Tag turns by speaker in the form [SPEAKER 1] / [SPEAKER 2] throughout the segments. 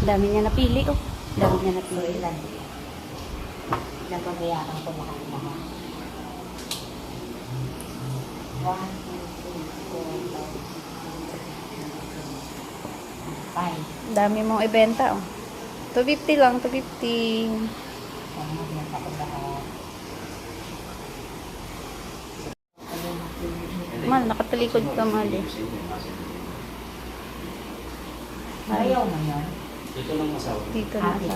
[SPEAKER 1] Dami niya napili, oh. Dami niya napili.
[SPEAKER 2] Ilan? Ilan pagbayaran ko lahat. 1, 2, 3, 4, 5.
[SPEAKER 1] Dami mong ibenta, oh. 250 lang, 250. Mal, nakatalikod ka, Mal.
[SPEAKER 2] Ayaw mo yun?
[SPEAKER 3] Dito lang masawa.
[SPEAKER 1] Dito na sa...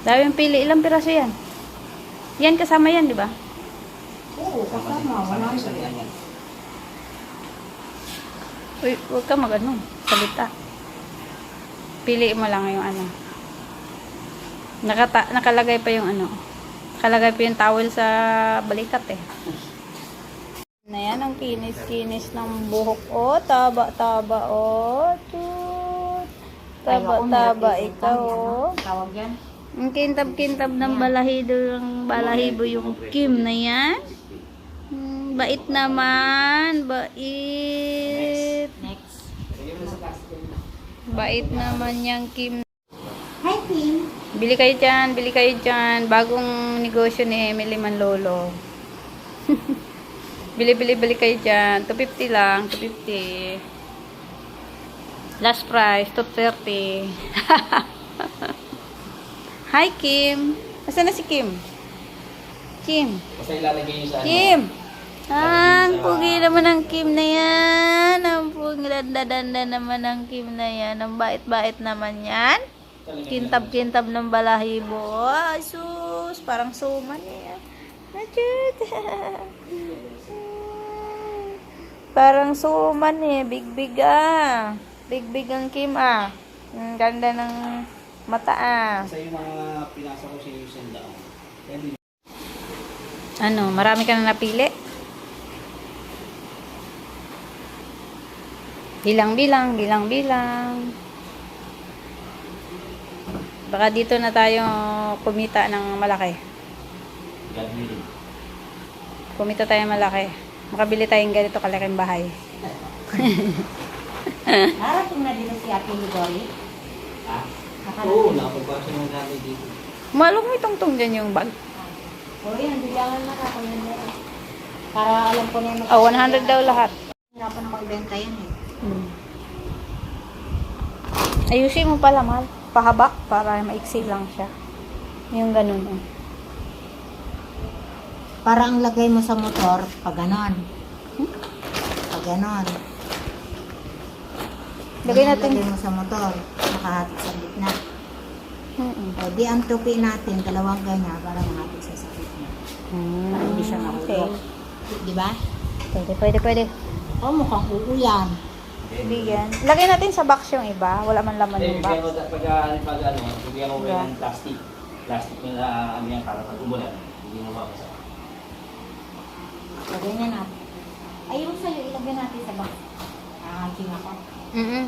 [SPEAKER 1] Dami pili. Ilang piraso yan? Yan kasama yan, di ba?
[SPEAKER 2] Oo, kasama. Wala
[SPEAKER 3] Sa yan yan.
[SPEAKER 1] Uy, huwag ka mag-ano. Salita. Pili mo lang yung ano. Nakalagay pa yung ano. Nakalagay pa yung towel sa balikat eh. Na yan ang kinis-kinis ng buhok. Oh, taba-taba. Oh, tut. Taba-taba ikaw. Oh.
[SPEAKER 2] Tawag yan?
[SPEAKER 1] Ang kintab-kintab ng balahibo yung Kim na yan. Bait naman. Bait.
[SPEAKER 2] Next.
[SPEAKER 1] Bait naman yung Kim.
[SPEAKER 2] Hi, Kim.
[SPEAKER 1] Bili kayo dyan. Bagong negosyo ni Emily Manlolo. Bili kayo dyan. 250 lang, 250. Last price, 230. Hi, Kim. Nasaan na si Kim? Kim.
[SPEAKER 3] Basta ilalagay nyo sa ano.
[SPEAKER 1] Kim. Ang pugi naman ng Kim na yan. Ang pugi danda naman ng Kim na yan. Ang bait-bait naman yan. Kintab-kintab ng balahibo. Ay, sus. Parang suman yan. Achut. Parang suman eh. Big-big ah. Big-big ang Kim ah. Ang ganda ng mata ah.
[SPEAKER 3] Sa yung mga pinasa ko sa yung sandaan.
[SPEAKER 1] Ano, marami ka na napili? Bilang. Baka dito na tayo kumita ng malaki.
[SPEAKER 3] God willing.
[SPEAKER 1] Kumita tayo malaki. Makabili tayong ganito kalaking bahay.
[SPEAKER 2] Narating na dito si Ate Ligori.
[SPEAKER 3] Ha? Oo, nakapagpasa ng gamit dito.
[SPEAKER 1] Malong may tungtong dyan yung bag.
[SPEAKER 2] O yan, bilangan na ako yan. Para alam ko na yung...
[SPEAKER 1] Oh, 100 daw lahat.
[SPEAKER 2] Hirapan ako ibenta yan eh.
[SPEAKER 1] Ayusin mo pala, Mal. Pahaba para maiksi lang siya. Yung ganun. Oh.
[SPEAKER 2] Para ang lagay mo sa motor, pag ganon. Pag ganon.
[SPEAKER 1] Lagay
[SPEAKER 2] Ang
[SPEAKER 1] natin.
[SPEAKER 2] lagay mo sa motor, nakahatik sa gitna.
[SPEAKER 1] Mm-mm.
[SPEAKER 2] O di ang tupi natin, dalawang ganyan para mahatik sa gitna. Para hindi siya mahulog. Di ba?
[SPEAKER 1] Pwede.
[SPEAKER 2] O mukhang uuyan.
[SPEAKER 1] Bigyan. Lagay natin sa box yung iba. Wala man laman
[SPEAKER 3] Hindi,
[SPEAKER 1] yung box.
[SPEAKER 3] pag ano, bigyan ko kayo ng plastic. Plastic na ano yan, para pag umulan. Hindi mo mabasa.
[SPEAKER 2] Lagay na natin. Ayun sa'yo, ilagay natin sa box. Aking ako.
[SPEAKER 1] Mm-mm.